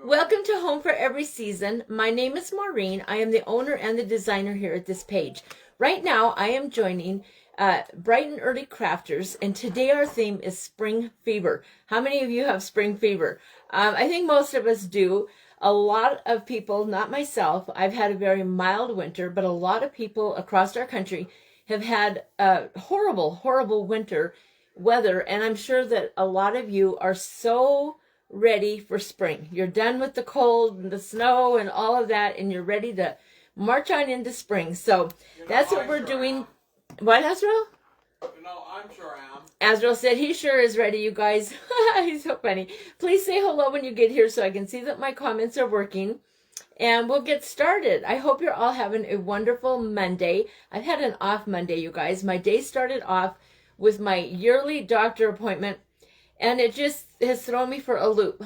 Welcome to Home for Every Season. My name is Maureen. I am the owner and the designer here at this page. Right now, I am joining Bright and Early Crafters, and today our theme is Spring Fever. How many of you have Spring Fever? I think most of us do. A lot of people, not myself, I've had a very mild winter, but a lot of people across our country have had horrible, horrible winter weather, and I'm sure that a lot of you are so ready for spring. You're done with the cold and the snow and all of that, and you're ready to march on into spring. So that's what we're doing. What, Azrael? No, I'm sure I am. Azrael said he sure is ready, you guys. He's so funny. Please say hello when you get here so I can see that my comments are working. And we'll get started. I hope you're all having a wonderful Monday. I've had an off Monday, you guys. My day started off with my yearly doctor appointment, and it just has thrown me for a loop.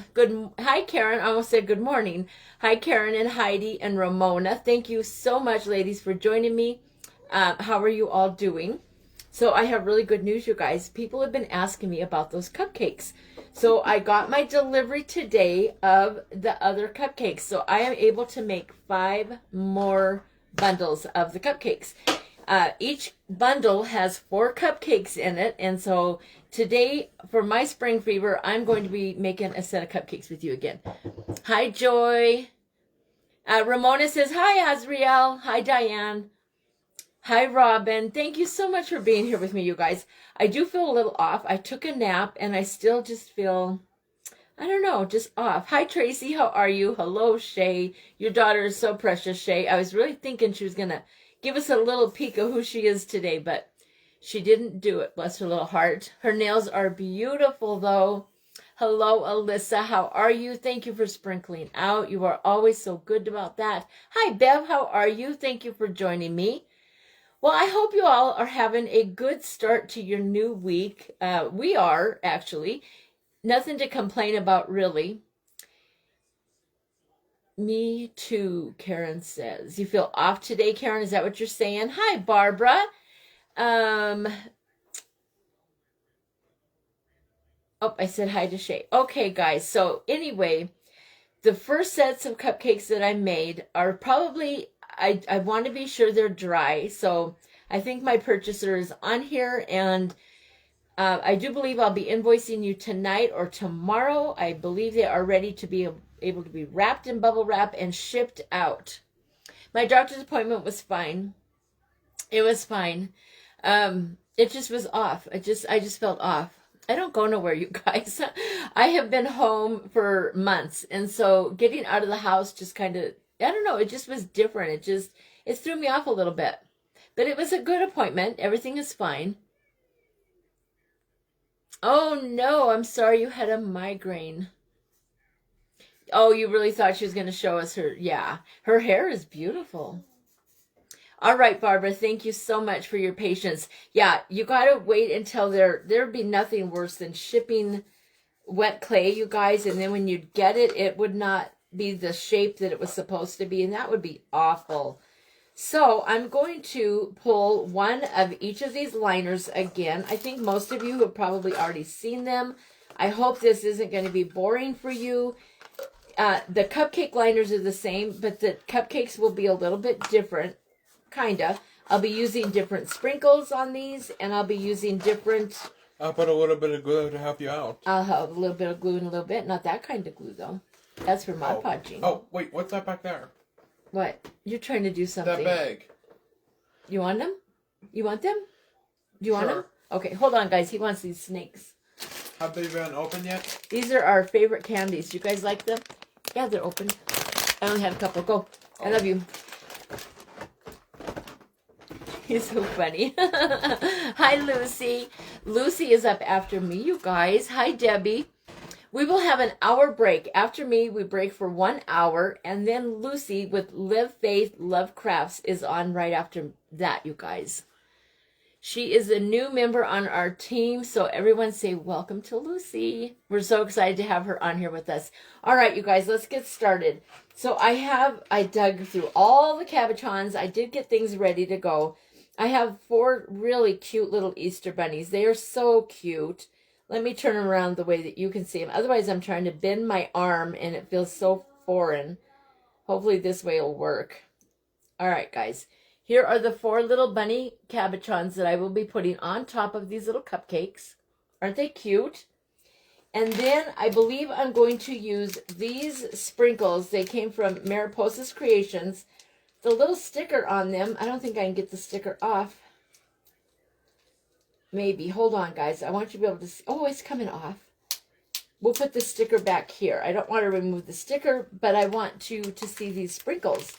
Hi, Karen. I almost said good morning. Hi, Karen and Heidi and Ramona. Thank you so much, ladies, for joining me. How are you all doing? So I have really good news, you guys. People have been asking me about those cupcakes. So I got my delivery today of the other cupcakes. So I am able to make 5 more bundles of the cupcakes. Each bundle has 4 cupcakes in it. And so today, for my spring fever, I'm going to be making a set of cupcakes with you again. Hi, Joy. Ramona says, hi, Azriel. Hi, Diane. Hi, Robin. Thank you so much for being here with me, you guys. I do feel a little off. I took a nap, and I still just feel, I don't know, just off. Hi, Tracy. How are you? Hello, Shay. Your daughter is so precious, Shay. I was really thinking she was going to give us a little peek of who she is today, but she didn't do it. Bless her little heart. Her nails are beautiful, though. Hello, Alyssa. How are you? Thank you for sprinkling out. You are always so good about that. Hi, Bev. How are you? Thank you for joining me. Well, I hope you all are having a good start to your new week. We are, actually. Nothing to complain about, really. Me too, Karen says. You feel off today, Karen? Is that what you're saying? Hi, Barbara. Oh, I said hi to Shay. Okay, guys. So anyway, the first sets of cupcakes that I made are probably, I want to be sure they're dry. So I think my purchaser is on here, and I do believe I'll be invoicing you tonight or tomorrow. I believe they are ready to be able to be wrapped in bubble wrap and shipped out. My doctor's appointment was fine. It was fine. It just was off. I just felt off. I don't go nowhere, you guys. I have been home for months, and so getting out of the house just kind of, I don't know, it just was different. It threw me off a little bit. But it was a good appointment. Everything is fine. Oh, no, I'm sorry you had a migraine. Oh, you really thought she was going to show us her, yeah. Her hair is beautiful. All right, Barbara, thank you so much for your patience. Yeah, you got to wait until there'd be nothing worse than shipping wet clay, you guys, and then when you'd get it, it would not be the shape that it was supposed to be, and that would be awful. So I'm going to pull one of each of these liners again. I think most of you have probably already seen them. I hope this isn't going to be boring for you. The cupcake liners are the same, but the cupcakes will be a little bit different, kind of. I'll be using different sprinkles on these, and I'll be using different... I'll put a little bit of glue to help you out. I'll have a little bit of glue and a little bit. Not that kind of glue, though. That's for Mod Podging. Oh, wait, what's that back there? What? You're trying to do something. That bag. You want them? You want them? Do you want them? Okay, hold on, guys. He wants these snakes. Have they been opened yet? These are our favorite candies. You guys like them? Yeah, they're open. I only had a couple. Go. I love you. He's so funny. Hi, Lucy. Lucy is up after me, you guys. Hi, Debbie. We will have an hour break. After me, we break for 1 hour. And then Lucy with Live Faith, Love Crafts is on right after that, you guys. She is a new member on our team. So everyone say welcome to Lucy. We're so excited to have her on here with us. All right, you guys, let's get started. So I dug through all the cabochons. I did get things ready to go. I have 4 really cute little Easter bunnies. They are so cute. Let me turn them around the way that you can see them. Otherwise, I'm trying to bend my arm, and it feels so foreign. Hopefully this way will work. All right, guys. Here are the 4 little bunny cabochons that I will be putting on top of these little cupcakes. Aren't they cute? And then I believe I'm going to use these sprinkles. They came from Mariposa's Creations. The little sticker on them, I don't think I can get the sticker off. Maybe. Hold on, guys. I want you to be able to see. Oh, it's coming off. We'll put the sticker back here. I don't want to remove the sticker, but I want you to see these sprinkles.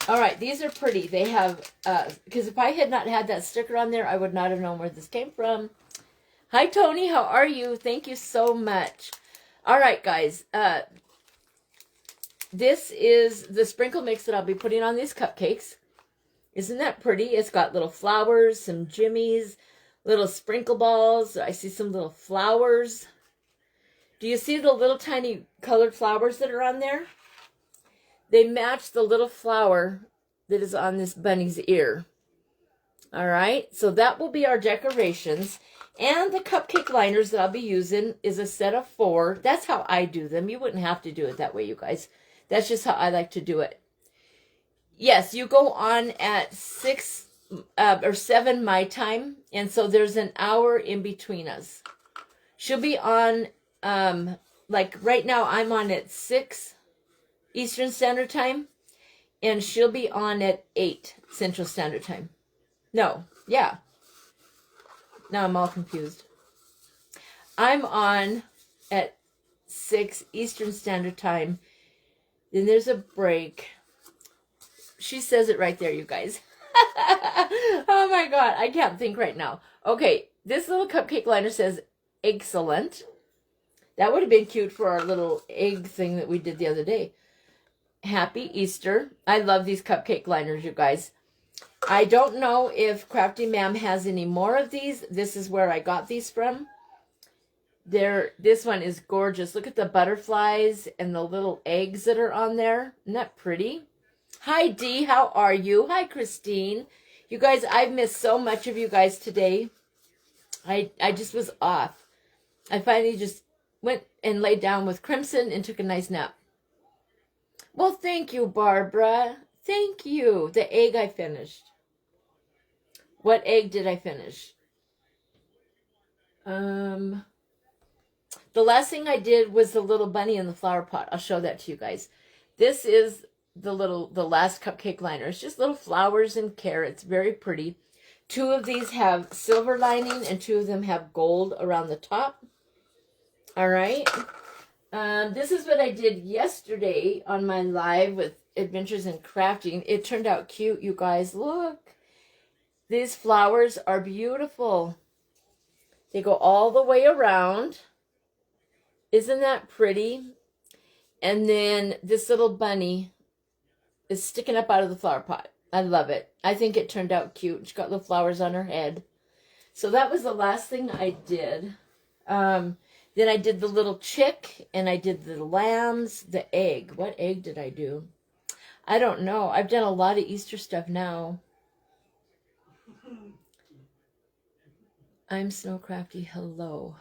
All right, these are pretty. They have, because if I had not had that sticker on there, I would not have known where this came from. Hi, Tony. How are you? Thank you so much. All right, guys. This is the sprinkle mix that I'll be putting on these cupcakes. Isn't that pretty? It's got little flowers, some jimmies, little sprinkle balls. I see some little flowers. Do you see the little tiny colored flowers that are on there? They match the little flower that is on this bunny's ear. All right, so that will be our decorations. And the cupcake liners that I'll be using is a set of 4. That's how I do them. You wouldn't have to do it that way, you guys. That's just how I like to do it. Yes, you go on at 6 or 7 my time. And so there's an hour in between us. She'll be on, like right now I'm on at 6 Eastern Standard Time, and she'll be on at 8 Central Standard Time. No, yeah. Now I'm all confused. I'm on at 6 Eastern Standard Time. Then there's a break. She says it right there, you guys. Oh my God, I can't think right now. Okay, this little cupcake liner says excellent. That would have been cute for our little egg thing that we did the other day. Happy Easter. I love these cupcake liners, you guys. I don't know if Crafty Ma'am has any more of these. This is where I got these from. This one is gorgeous. Look at the butterflies and the little eggs that are on there. Isn't that pretty? Hi, Dee. How are you? Hi, Christine. You guys, I've missed so much of you guys today. I just was off. I finally just went and laid down with Crimson and took a nice nap. Well, thank you, Barbara. Thank you. The egg I finished. What egg did I finish? The last thing I did was the little bunny in the flower pot. I'll show that to you guys. This is the last cupcake liner. It's just little flowers and carrots. Very pretty. 2 of these have silver lining and 2 of them have gold around the top. All right. This is what I did yesterday on my live with Adventures in Crafting. It turned out cute, you guys. Look. These flowers are beautiful. They go all the way around. Isn't that pretty? And then this little bunny is sticking up out of the flower pot. I love it. I think it turned out cute. She got little flowers on her head. So that was the last thing I did. Then I did the little chick, and I did the lambs, the egg. What egg did I do? I don't know. I've done a lot of Easter stuff now. I'm Snowcrafty. Hello.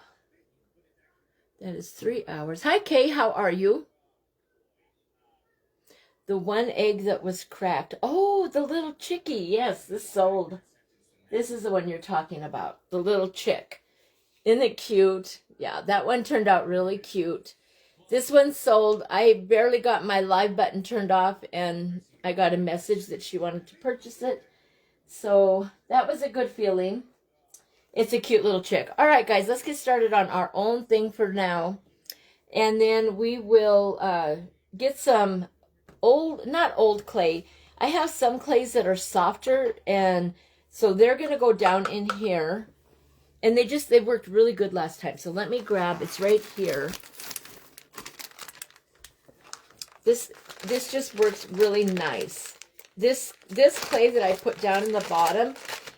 That is 3 hours. Hi, Kay. How are you? The one egg that was cracked. Oh, the little chickie. Yes, this sold. This is the one you're talking about. The little chick. Isn't it cute? Yeah, that one turned out really cute. This one sold. I barely got my live button turned off, and I got a message that she wanted to purchase it. So that was a good feeling. It's a cute little chick. All right, guys, let's get started on our own thing for now. And then we will get some not old clay. I have some clays that are softer, and so they're going to go down in here. And they worked really good last time. So let me grab, it's right here. This just works really nice. This clay that I put down in the bottom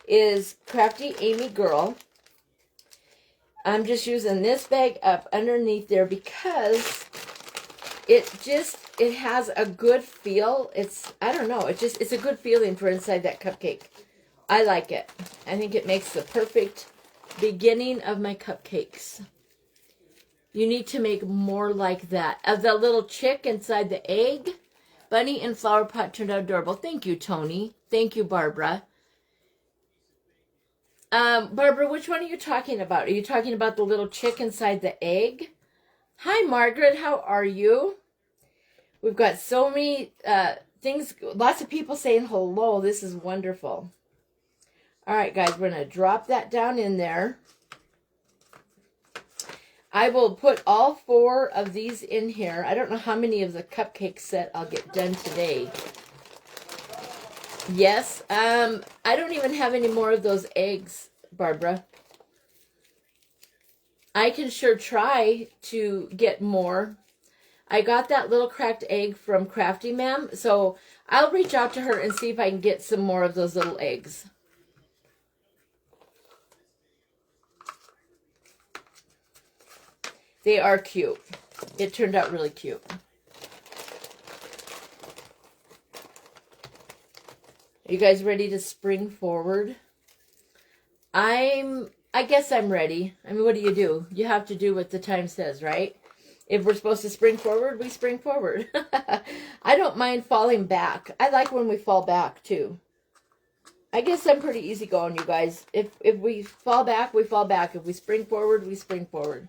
is Crafty Amy Girl. I'm just using this bag up underneath there because it has a good feel. I don't know, it's a good feeling for inside that cupcake. I like it. I think it makes the perfect beginning of my cupcakes. You need to make more like that. Of the little chick inside the egg, bunny and flower pot turned out adorable. Thank you, Tony. Thank you, Barbara. Barbara, which one are you talking about? Are you talking about the little chick inside the egg? Hi, Margaret. How are you? We've got so many things. Lots of people saying hello. This is wonderful. All right, guys, we're going to drop that down in there. I will put all 4 of these in here. I don't know how many of the cupcake set I'll get done today. Yes, I don't even have any more of those eggs, Barbara. I can sure try to get more. I got that little cracked egg from Crafty Ma'am, so I'll reach out to her and see if I can get some more of those little eggs. They are cute. It turned out really cute. Are you guys ready to spring forward? I guess I'm ready. I mean, what do? You have to do what the time says, right? If we're supposed to spring forward, we spring forward. I don't mind falling back. I like when we fall back, too. I guess I'm pretty easygoing, you guys. If we fall back, we fall back. If we spring forward, we spring forward.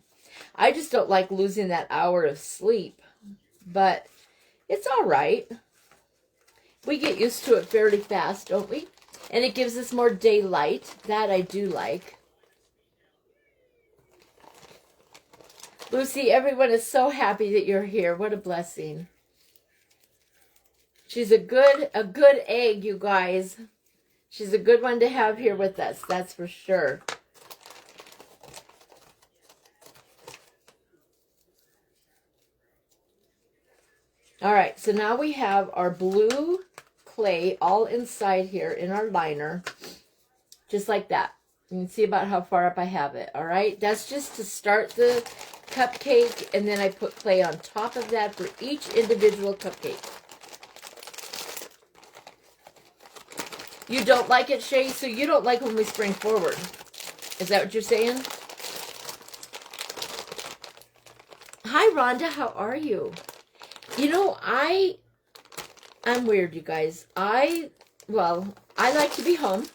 I just don't like losing that hour of sleep. But it's all right. We get used to it fairly fast, don't we? And it gives us more daylight. That I do like. Lucy, everyone is so happy that you're here. What a blessing. She's a good egg, you guys. She's a good one to have here with us. That's for sure. All right, so now we have our blue clay all inside here in our liner, just like that. You can see about how far up I have it, all right? That's just to start the cupcake, and then I put clay on top of that for each individual cupcake. You don't like it, Shay? So you don't like when we spring forward. Is that what you're saying? Hi, Rhonda. How are you? You know, I'm weird, you guys. I like to be home.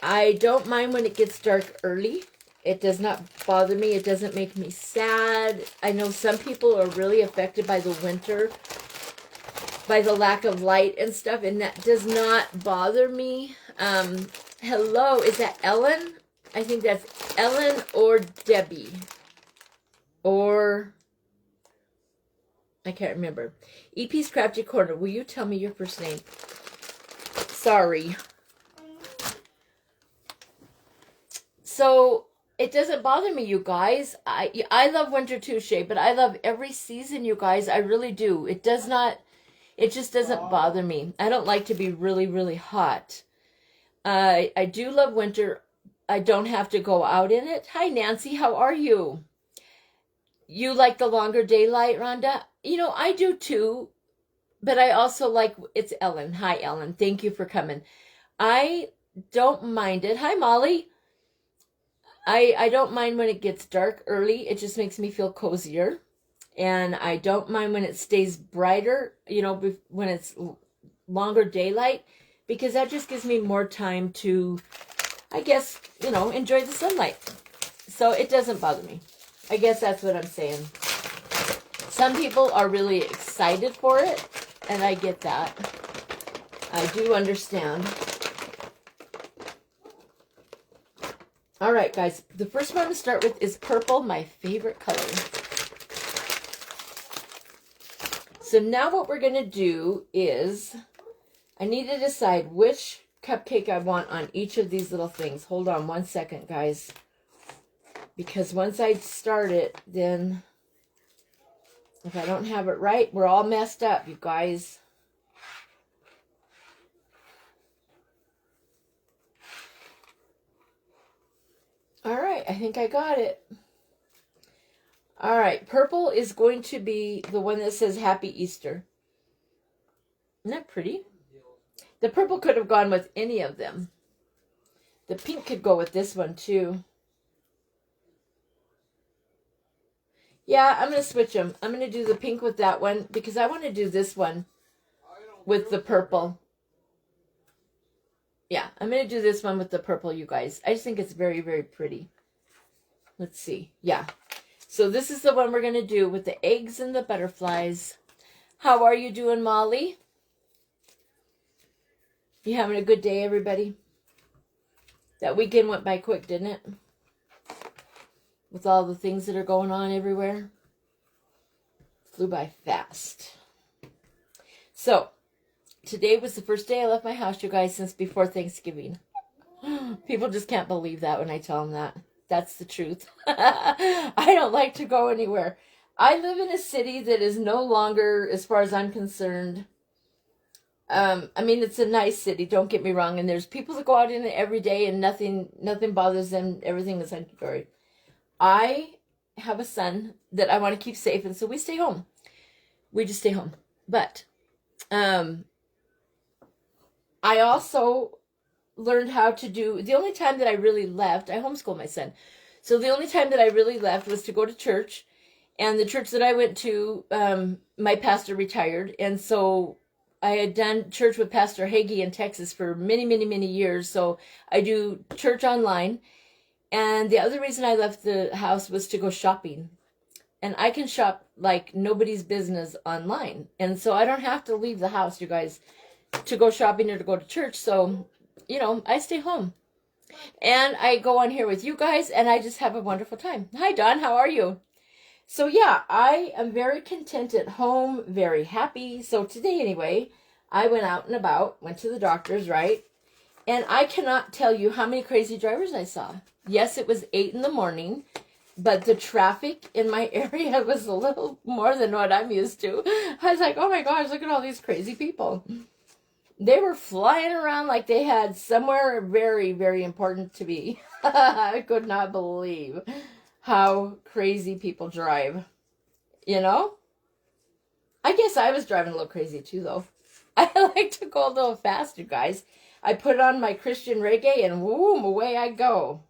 I don't mind when it gets dark early. It does not bother me. It doesn't make me sad. I know some people are really affected by the winter, by the lack of light and stuff, and that does not bother me. Hello, is that Ellen? I think that's Ellen or Debbie. Or, I can't remember. EP's Crafty Corner, will you tell me your first name? Sorry. So, it doesn't bother me, you guys. I love winter too, Shay, but I love every season, you guys. I really do. It just doesn't bother me. I don't like to be really, really hot. I do love winter. I don't have to go out in it. Hi, Nancy. How are you? You like the longer daylight, Rhonda? You know, I do too. But I also like, it's Ellen. Hi, Ellen. Thank you for coming. I don't mind it. Hi, Molly. I don't mind when it gets dark early. It just makes me feel cozier. And I don't mind when it stays brighter, you know, when it's longer daylight, because that just gives me more time to, I guess, you know, enjoy the sunlight. So it doesn't bother me. I guess that's what I'm saying. Some people are really excited for it, and I get that. I do understand. All right, guys. The first one to start with is purple, my favorite color. So now what we're going to do is, I need to decide which cupcake I want on each of these little things. Hold on 1 second, guys. Because once I start it, then if I don't have it right, we're all messed up, you guys. All right, I think I got it. All right, purple is going to be the one that says Happy Easter. Isn't that pretty? The purple could have gone with any of them. The pink could go with this one too. Yeah, I'm going to switch them. I'm going to do the pink with that one because I want to do this one with the purple. Yeah, I'm going to do this one with the purple, you guys. I just think it's very, very pretty. Let's see. Yeah. So this is the one we're going to do with the eggs and the butterflies. How are you doing, Molly? You having a good day, everybody? That weekend went by quick, didn't it? With all the things that are going on everywhere. Flew by fast. So, today was the first day I left my house, you guys, since before Thanksgiving. People just can't believe that when I tell them that. That's the truth. I don't like to go anywhere. I live in a city that is no longer, as far as I'm concerned, I mean, it's a nice city, don't get me wrong, and there's people that go out in it every day and nothing bothers them, everything is hunky-dory. I have a son that I want to keep safe, and so we stay home. We just stay home. But I also learned how to do, the only time that I really left, I homeschool my son, so the only time that I really left was to go to church, and the church that I went to, my pastor retired, and so I had done church with Pastor Hagee in Texas for many, many, many years, so I do church online. And the other reason I left the house was to go shopping. And I can shop like nobody's business online. And so I don't have to leave the house, you guys, to go shopping or to go to church. So, you know, I stay home. And I go on here with you guys, and I just have a wonderful time. Hi, Don. How are you? So, yeah, I am very content at home, very happy. So today, anyway, I went out and about, went to the doctor's, right? And I cannot tell you how many crazy drivers I saw. Yes, it was 8 in the morning, but the traffic in my area was a little more than what I'm used to. I was like, oh my gosh, look at all these crazy people. They were flying around like they had somewhere very, very important to be. I could not believe how crazy people drive. You know? I guess I was driving a little crazy too, though. I like to go a little fast, you guys. I put on my Christian reggae and boom, away I go.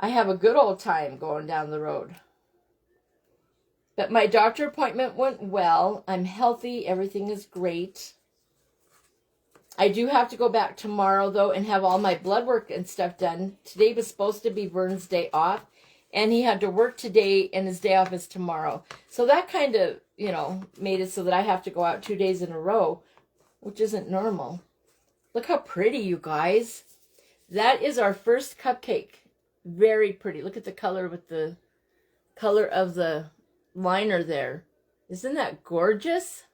I have a good old time going down the road. But my doctor appointment went well. I'm healthy. Everything is great. I do have to go back tomorrow, though, and have all my blood work and stuff done. Today was supposed to be Vern's day off, and he had to work today, and his day off is tomorrow. So that kind of, you know, made it so that I have to go out 2 days in a row, which isn't normal. Look how pretty, you guys. That is our first cupcake. Very pretty. Look at the color with the color of the liner there. Isn't that gorgeous?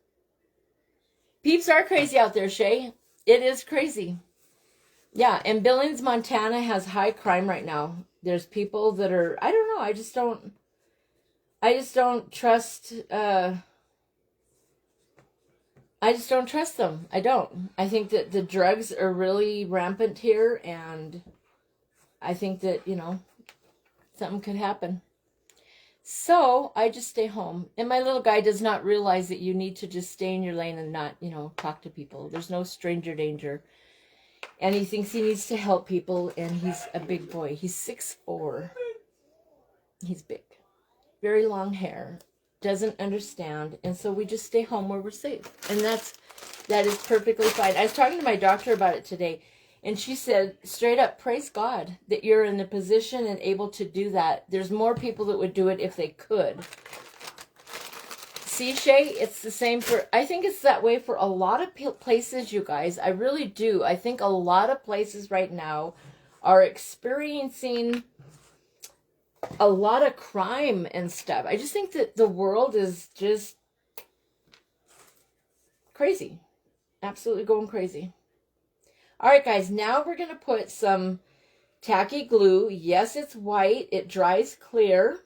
Peeps are crazy out there, Shay. It is crazy. Yeah, and Billings, Montana has high crime right now. There's people that are, I don't know, I just don't trust, I just don't trust them. I don't. I think that the drugs are really rampant here, and I think that, you know, something could happen. So I just stay home. And my little guy does not realize that you need to just stay in your lane and not, you know, talk to people. There's no stranger danger. And he thinks he needs to help people, and he's a big boy. He's 6'4". He's big. Very long hair. Doesn't understand. And so we just stay home where we're safe. And that is perfectly fine. I was talking to my doctor about it today, and she said, straight up, praise God that you're in the position and able to do that. There's more people that would do it if they could. See, Shay, it's the same for, I think it's that way for a lot of places, you guys. I really do. I think a lot of places right now are experiencing a lot of crime and stuff. I just think that the world is just crazy. Absolutely going crazy. All right, guys, now we're going to put some tacky glue. Yes, it's white. It dries clear.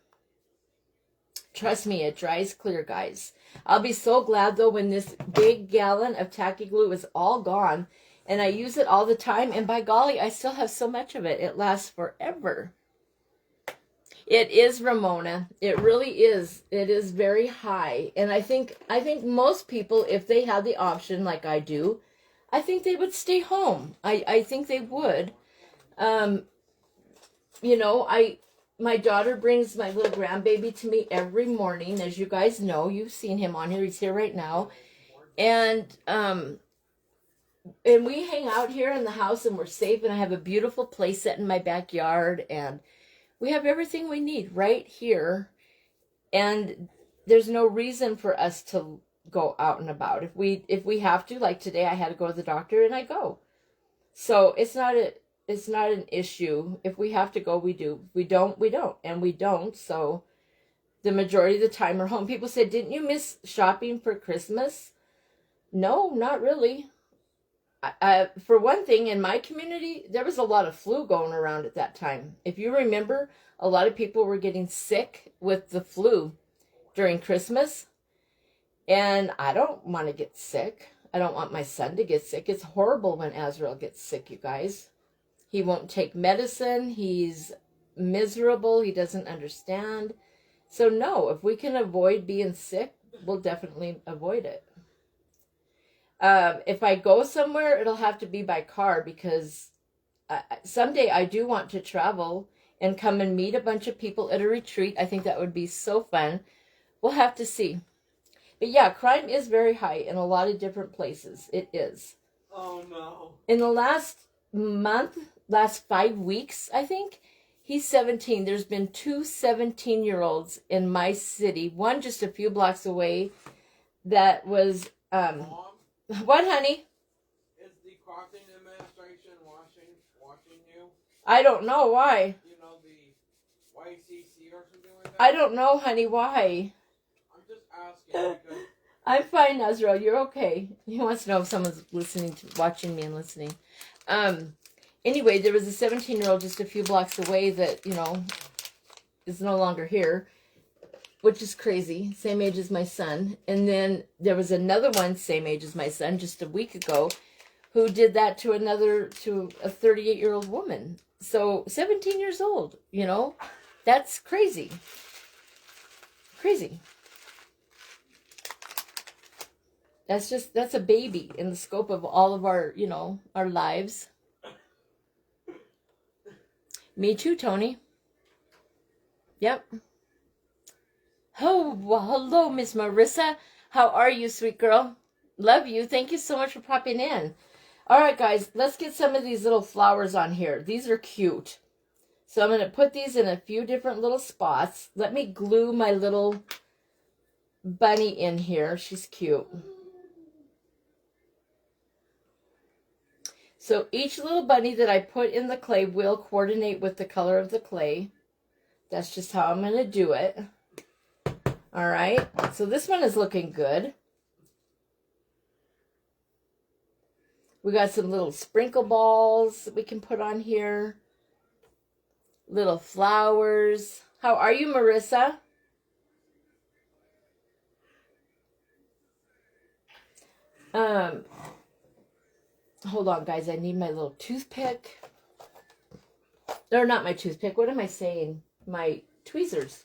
Trust me, it dries clear, guys. I'll be so glad, though, when this big gallon of tacky glue is all gone, and I use it all the time, and by golly, I still have so much of it. It lasts forever. It is, Ramona. It really is. It is very high, and I think most people, if they had the option like I do, I think they would stay home. I think they would. You know, my daughter brings my little grandbaby to me every morning. As you guys know, you've seen him on here. He's here right now. And we hang out here in the house and we're safe. And I have a beautiful play set in my backyard. And we have everything we need right here. And there's no reason for us to go out and about. If we have to, like today I had to go to the doctor and I go. So it's not an issue. If we have to go, we do. If we don't, we don't. And we don't. So the majority of the time we're home. People say, didn't you miss shopping for Christmas? No, not really. For one thing, in my community, there was a lot of flu going around at that time. If you remember, a lot of people were getting sick with the flu during Christmas. And I don't want to get sick. I don't want my son to get sick. It's horrible when Azrael gets sick, you guys. He won't take medicine. He's miserable. He doesn't understand. So no, if we can avoid being sick, we'll definitely avoid it. If I go somewhere, it'll have to be by car because someday I do want to travel and come and meet a bunch of people at a retreat. I think that would be so fun. We'll have to see. But yeah, crime is very high in a lot of different places. It is. Oh no. In the last month, last 5 weeks, I think, he's 17. There's been 2 17-year-olds in my city. One just a few blocks away that was... Mom, what, honey? is the Crossing administration watching you? I don't know why. You know, the YCC or something like that? I don't know, honey, why. I'm just asking because... I'm fine, Nazra. You're okay. He wants to know if someone's watching me and listening. Anyway, there was a 17-year-old just a few blocks away that, is no longer here, which is crazy. Same age as my son. And then there was another one, same age as my son, just a week ago, who did that to a 38-year-old woman. So 17 years old, that's crazy. Crazy. That's a baby in the scope of all of our, our lives. Me too, Tony. Yep. Oh, well, hello, Miss Marissa. How are you, sweet girl? Love you. Thank you so much for popping in. All right, guys, let's get some of these little flowers on here. These are cute. So I'm going to put these in a few different little spots. Let me glue my little bunny in here. She's cute. So each little bunny that I put in the clay will coordinate with the color of the clay. That's just how I'm going to do it. All right. So this one is looking good. We got some little sprinkle balls that we can put on here. Little flowers. How are you, Marissa? Hold on, guys. I need my little toothpick. Or not my toothpick. What am I saying? My tweezers.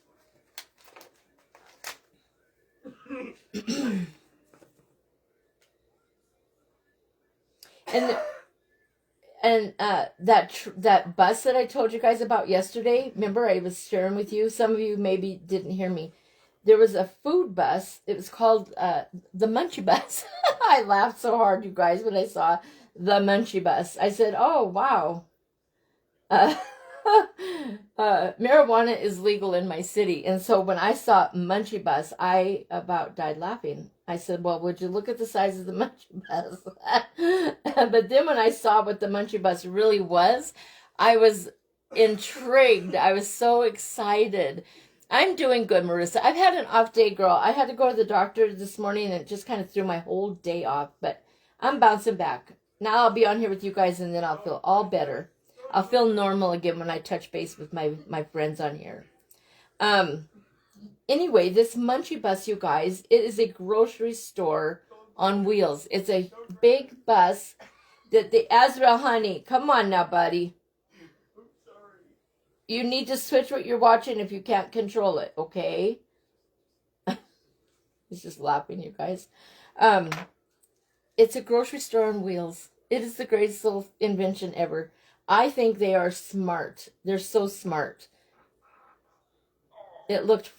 And that bus that I told you guys about yesterday, remember I was sharing with you, some of you maybe didn't hear me. There was a food bus. It was called the Munchie Bus. I laughed so hard, you guys, when I saw the Munchie Bus. I said, oh, wow. Marijuana is legal in my city. And so when I saw Munchie Bus, I about died laughing. I said, well, would you look at the size of the Munchie Bus? But then when I saw what the Munchie Bus really was, I was intrigued. I was so excited. I'm doing good, Marissa. I've had an off day, girl. I had to go to the doctor this morning and it just kind of threw my whole day off. But I'm bouncing back. Now I'll be on here with you guys and then I'll feel all better. I'll feel normal again when I touch base with my friends on here. Anyway, this Munchie Bus, you guys, it is a grocery store on wheels. It's a big bus that the Azrael, honey, come on now, buddy. You need to switch what you're watching if you can't control it, okay? He's just laughing, you guys. It's a grocery store on wheels. It is the greatest little invention ever. I think they are smart. They're so smart. It looked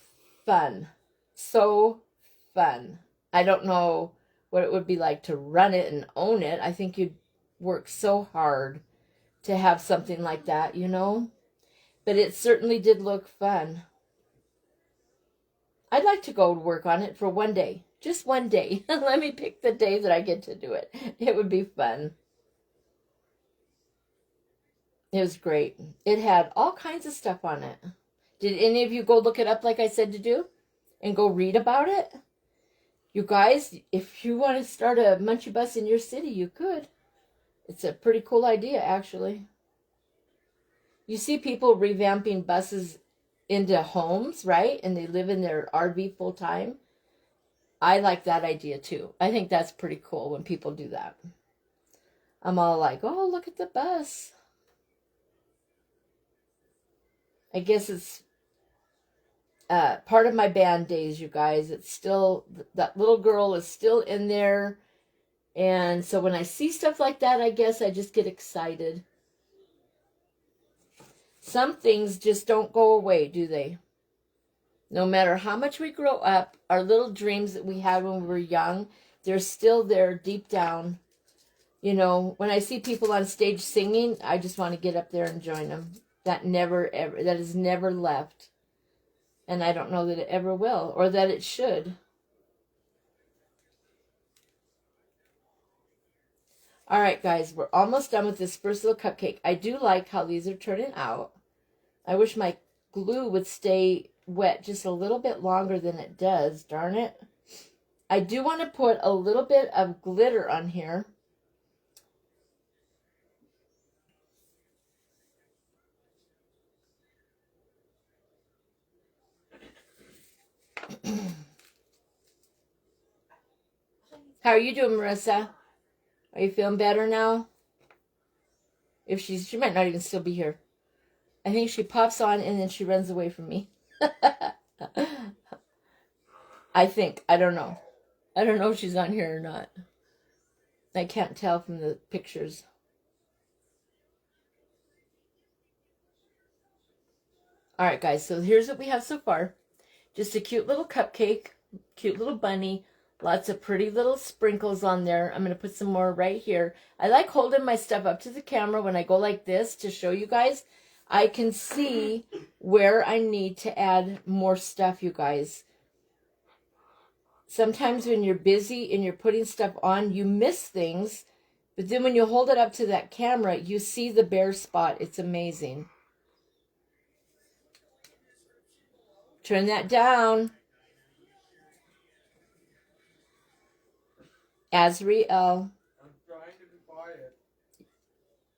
fun. So fun. I don't know what it would be like to run it and own it. I think you'd work so hard to have something like that, you know? But it certainly did look fun. I'd like to go work on it for one day. Just one day. Let me pick the day that I get to do it. It would be fun. It was great. It had all kinds of stuff on it. Did any of you go look it up like I said to do? And go read about it? You guys, if you want to start a Munchie Bus in your city, you could. It's a pretty cool idea, actually. You see people revamping buses into homes, right? And they live in their RV full time. I like that idea too. I think that's pretty cool when people do that. I'm all like, oh, look at the bus. I guess it's part of my band days, you guys. It's still, that little girl is still in there. And so when I see stuff like that, I guess I just get excited. Some things just don't go away, do they? No matter how much we grow up, our little dreams that we had when we were young, they're still there deep down. You know, when I see people on stage singing, I just want to get up there and join them. That has never left. And I don't know that it ever will, or that it should. All right, guys, we're almost done with this first little cupcake. I do like how these are turning out. I wish my glue would stay wet just a little bit longer than it does, darn it. I do want to put a little bit of glitter on here. How are you doing, Marissa? Are you feeling better now? If she might not even still be here. I think she pops on and then she runs away from me. I think. I don't know. I don't know if she's on here or not. I can't tell from the pictures. All right, guys. So here's what we have so far. Just a cute little cupcake. Cute little bunny. Lots of pretty little sprinkles on there. I'm going to put some more right here. I like holding my stuff up to the camera when I go like this to show you guys. I can see where I need to add more stuff, you guys. Sometimes when you're busy and you're putting stuff on, you miss things. But then when you hold it up to that camera, you see the bare spot. It's amazing. Turn that down. Azriel. I'm trying to be quiet.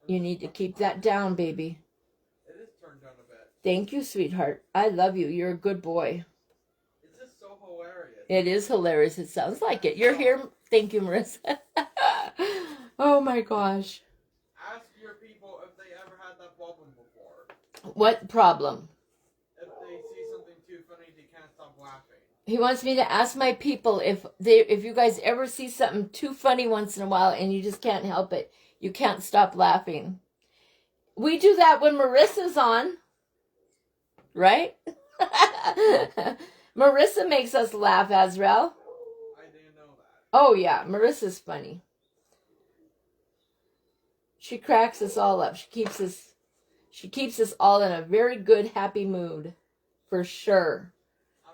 You need to keep that down, baby. It is turned down a bit. Thank you, sweetheart. I love you. You're a good boy. Is this so hilarious? It is hilarious. It sounds like it. You're here. Thank you, Marissa. Oh my gosh. Ask your people if they ever had that problem before. What problem? If they see something too funny, they can't stop laughing. He wants me to ask my people if you guys ever see something too funny once in a while and you just can't help it. You can't stop laughing. We do that when Marissa's on. Right? Marissa makes us laugh, Azrael. I didn't know that. Oh, yeah. Marissa's funny. She cracks us all up. She keeps us all in a very good, happy mood. For sure.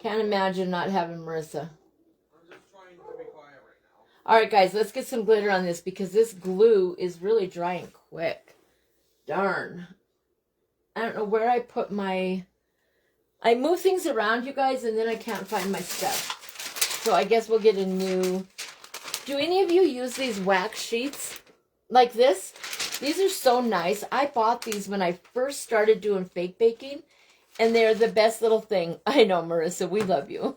Can't imagine not having Marissa. I'm just trying to be quiet right now. All right, guys. Let's get some glitter on this because this glue is really drying quick. Darn. I don't know where I put my... I move things around, you guys, and then I can't find my stuff. So I guess we'll get a new... Do any of you use these wax sheets like this? These are so nice. I bought these when I first started doing fake baking, and they're the best little thing. I know, Marissa, we love you.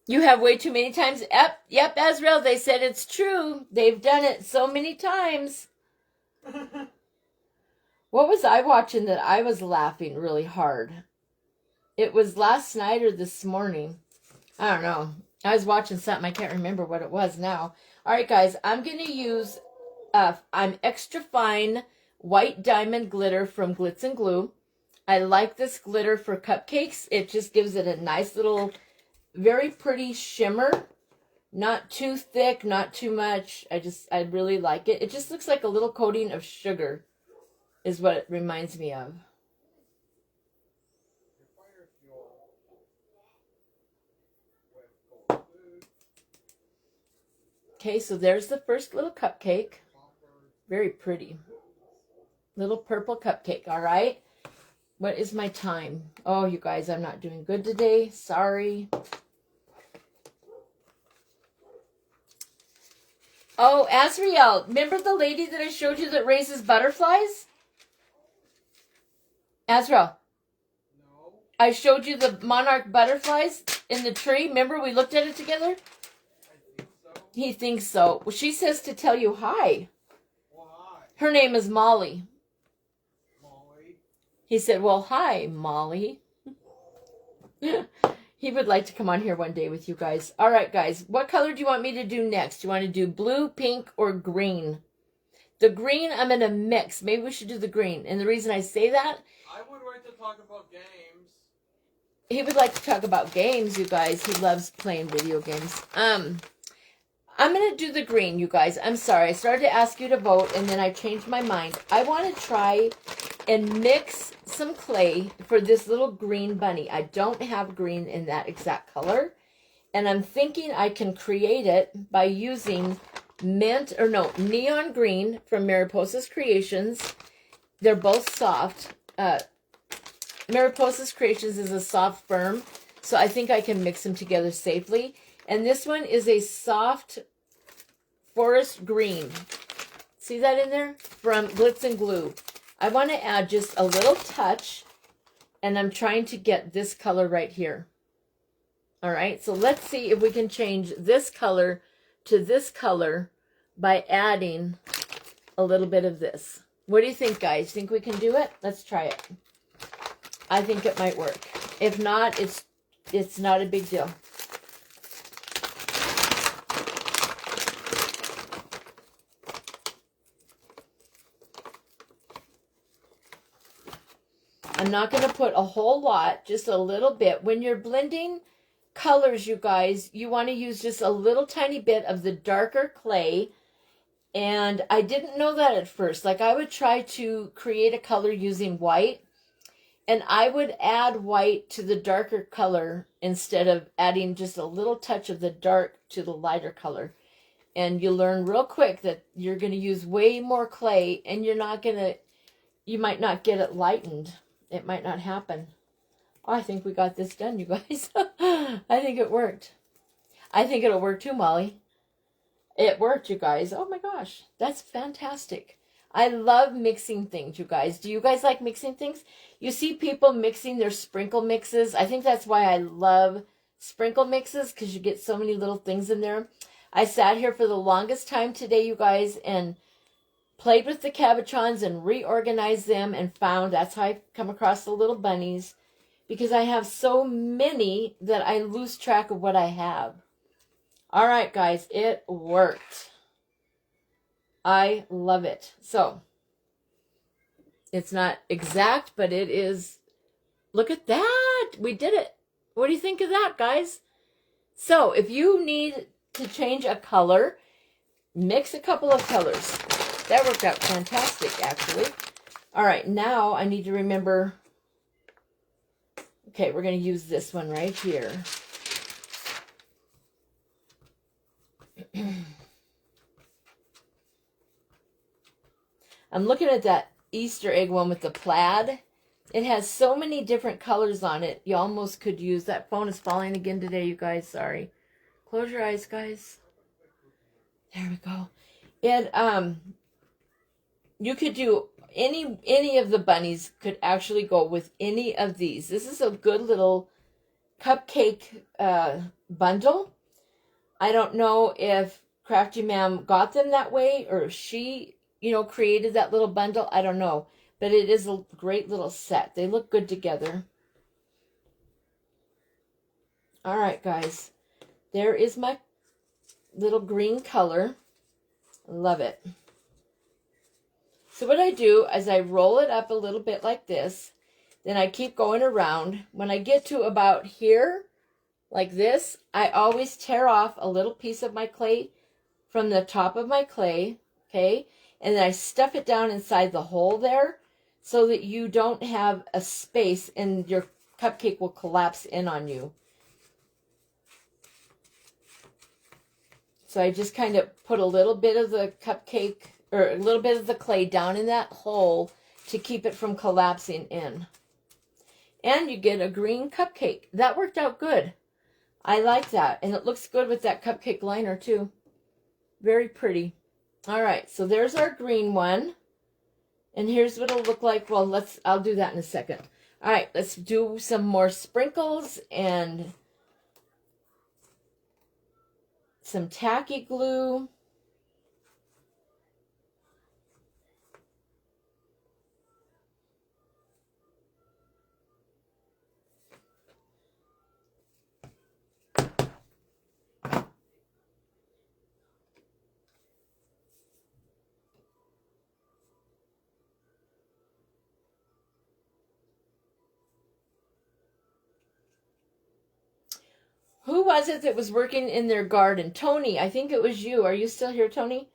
You have way too many times. Yep, Azrael, they said it's true. They've done it so many times. What was I watching that I was laughing really hard? It was last night or this morning. I don't know. I was watching something. I can't remember what it was now. All right, guys. I'm going to use I'm extra fine white diamond glitter from Glitz and Glue. I like this glitter for cupcakes. It just gives it a nice little, very pretty shimmer. Not too thick, not too much. I really like it. It just looks like a little coating of sugar is what it reminds me of. Okay, so there's the first little cupcake. Very pretty. Little purple cupcake, all right? What is my time? Oh, you guys, I'm not doing good today. Sorry. Oh, Azriel, remember the lady that I showed you that raises butterflies? Azriel. No. I showed you the monarch butterflies in the tree. Remember we looked at it together? I think so. He thinks so. Well, she says to tell you hi. Well, hi. Her name is Molly. Molly. He said, well, hi, Molly. He would like to come on here one day with you guys. All right, guys. What color do you want me to do next? Do you want to do blue, pink, or green? The green, I'm going to mix. Maybe we should do the green. And the reason I say that... I would like to talk about games. He would like to talk about games, you guys. He loves playing video games. I'm going to do the green, you guys. I'm sorry. I started to ask you to vote, and then I changed my mind. I want to try and mix some clay for this little green bunny. I don't have green in that exact color. And I'm thinking I can create it by using neon green from Mariposa's Creations. They're both soft. Mariposa's Creations is a soft firm, so I think I can mix them together safely. And this one is a soft forest green. See that in there? From Glitz and Glue. I want to add just a little touch, and I'm trying to get this color right here. All right, so let's see if we can change this color to this color by adding a little bit of this. What do you think, guys? Think we can do it? Let's try it. I think it might work. If not, it's not a big deal. I'm not going to put a whole lot, just a little bit. When you're blending colors, you guys, you want to use just a little tiny bit of the darker clay. And I didn't know that at first. Like, I would try to create a color using white, and I would add white to the darker color instead of adding just a little touch of the dark to the lighter color. And you learn real quick that you're going to use way more clay, and you might not get it lightened. It might not happen. Oh, I think we got this done, you guys. I think it worked. I think it'll work too, Molly. It worked, you guys. Oh my gosh, that's fantastic. I love mixing things, you guys. Do you guys like mixing things? You see people mixing their sprinkle mixes. I think that's why I love sprinkle mixes, because you get so many little things in there. I sat here for the longest time today, you guys, and played with the cabochons and reorganized them, and found that's how I come across the little bunnies, because I have so many that I lose track of what I have. All right, guys, it worked. I love it. So, it's not exact, but it is. Look at that. We did it. What do you think of that, guys? So, if you need to change a color, mix a couple of colors. That worked out fantastic, actually. All right, now I need to remember. Okay, we're going to use this one right here. I'm looking at that Easter egg one with the plaid. It has so many different colors on it. You almost could use... That phone is falling again today, you guys. Sorry. Close your eyes, guys. There we go. And you could do any of the bunnies could actually go with any of these. This is a good little cupcake bundle. I don't know if Crafty Ma'am got them that way, or if she, created that little bundle. I don't know. But it is a great little set. They look good together. All right, guys. There is my little green color. Love it. So what I do is I roll it up a little bit like this. Then I keep going around. When I get to about here, like this, I always tear off a little piece of my clay from the top of my clay, okay? And then I stuff it down inside the hole there so that you don't have a space and your cupcake will collapse in on you. So I just kind of put a little bit of the cupcake or a little bit of the clay down in that hole to keep it from collapsing in. And you get a green cupcake. That worked out good. I like that. And it looks good with that cupcake liner too. Very pretty. All right, so there's our green one. And here's what it'll look like. Well, I'll do that in a second. All right, let's do some more sprinkles and some tacky glue. Who was it that was working in their garden? Tony, I think it was you. Are you still here, Tony?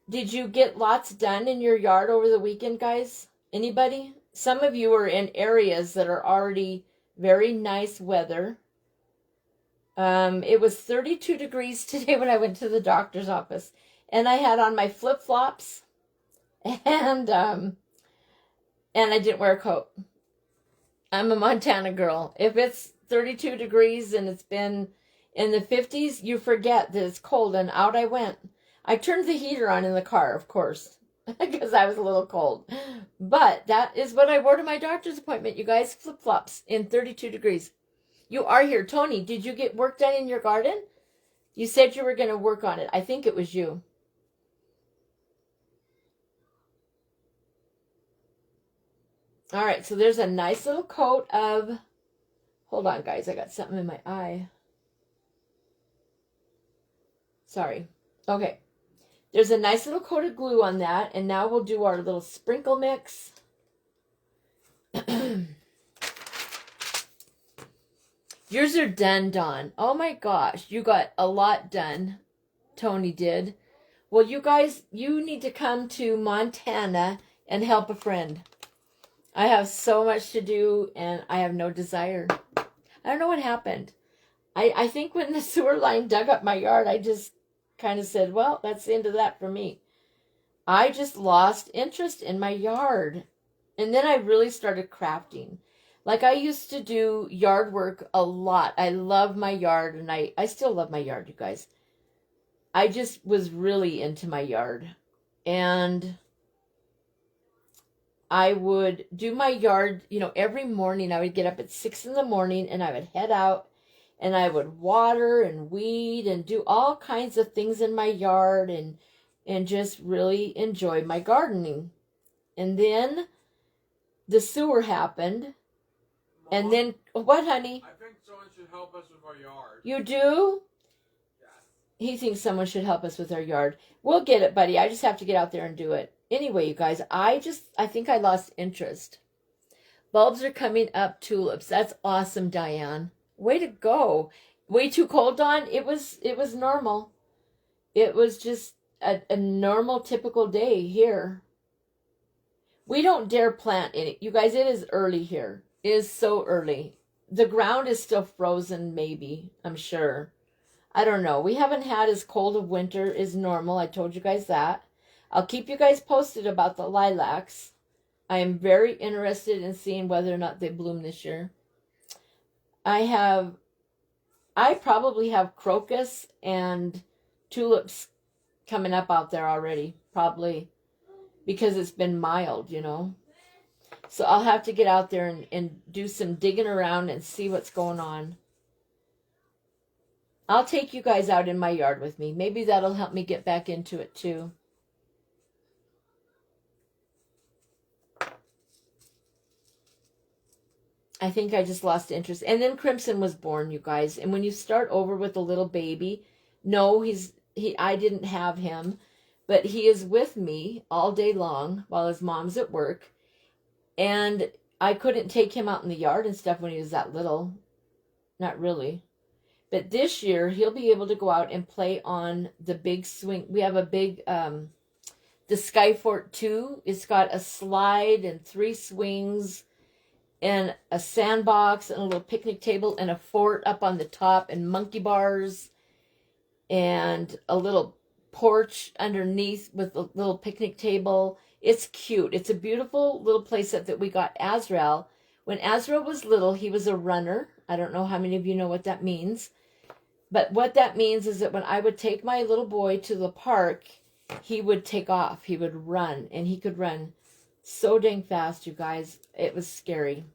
Did you get lots done in your yard over the weekend, guys? Anybody? Some of you are in areas that are already very nice weather. It was 32 degrees today when I went to the doctor's office. And I had on my flip-flops. And I didn't wear a coat. I'm a Montana girl. If it's 32 degrees and it's been in the 50s, you forget that it's cold, and out I went. I turned the heater on in the car, of course, because I was a little cold. But that is what I wore to my doctor's appointment, you guys, flip-flops in 32 degrees. You are here. Tony, did you get work done in your garden? You said you were going to work on it. I think it was you. All right, so there's a nice little coat of... Hold on, guys. I got something in my eye. Sorry. Okay. There's a nice little coat of glue on that. And now we'll do our little sprinkle mix. Yours are done, Dawn. Oh my gosh. You got a lot done. Tony did. Well, you guys, you need to come to Montana and help a friend. I have so much to do and I have no desire. I don't know what happened. I think when the sewer line dug up my yard, I just kind of said, well, that's the end of that for me. I just lost interest in my yard. And then I really started crafting. Like I used to do yard work a lot. I love my yard and I still love my yard, you guys. I just was really into my yard. And I would do my yard, every morning. I would get up at 6 in the morning and I would head out and I would water and weed and do all kinds of things in my yard and just really enjoy my gardening. And then the sewer happened. Mom, and then, what, honey? I think someone should help us with our yard. You do? Yes. He thinks someone should help us with our yard. We'll get it, buddy. I just have to get out there and do it. Anyway, you guys, I think I lost interest. Bulbs are coming up, tulips. That's awesome, Diane. Way to go. Way too cold, Dawn? It was normal. It was just a normal, typical day here. We don't dare plant any. You guys, it is early here. It is so early. The ground is still frozen, maybe, I'm sure. I don't know. We haven't had as cold of winter as normal. I told you guys that. I'll keep you guys posted about the lilacs. I am very interested in seeing whether or not they bloom this year. I probably have crocus and tulips coming up out there already. Probably because it's been mild, So I'll have to get out there and do some digging around and see what's going on. I'll take you guys out in my yard with me. Maybe that'll help me get back into it too. I think I just lost interest. And then Crimson was born, you guys. And when you start over with a little baby, no, I didn't have him, but he is with me all day long while his mom's at work. And I couldn't take him out in the yard and stuff when he was that little. Not really. But this year, he'll be able to go out and play on the big swing. We have a big, the Skyfort 2. It's got a slide and 3 swings and a sandbox and a little picnic table and a fort up on the top and monkey bars and a little porch underneath with a little picnic table. It's cute. It's a beautiful little playset that we got Azrael. When Azrael was little, he was a runner. I don't know how many of you know what that means. But what that means is that when I would take my little boy to the park, he would take off. He would run, and he could run so dang fast, you guys. It was scary.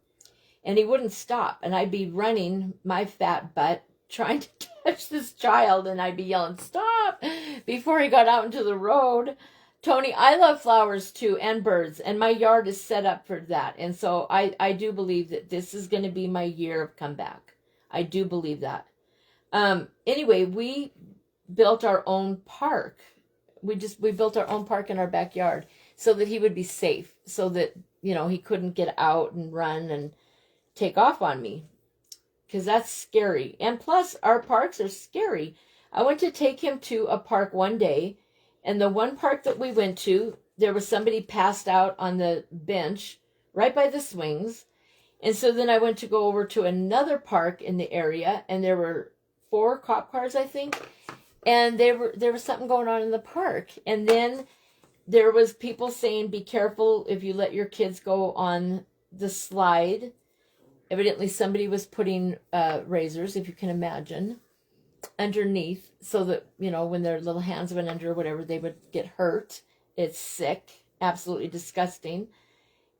And he wouldn't stop. And I'd be running my fat butt trying to catch this child, and I'd be yelling, stop, before he got out into the road. Tony, I love flowers too, and birds, and my yard is set up for that. And so I do believe that this is going to be my year of comeback. I do believe that. Anyway, we built our own park. We built our own park in our backyard so that he would be safe, so that, you know, he couldn't get out and run and take off on me, because that's scary. And plus, our parks are scary. I went to take him to a park one day, and the one park that we went to, there was somebody passed out on the bench right by the swings. And so then I went to go over to another park in the area, and there were 4 cop cars, I think, and there was something going on in the park. And then there was people saying, be careful if you let your kids go on the slide. Evidently somebody was putting razors, if you can imagine, underneath, so that, you know, when their little hands went under or whatever, they would get hurt. It's sick, absolutely disgusting.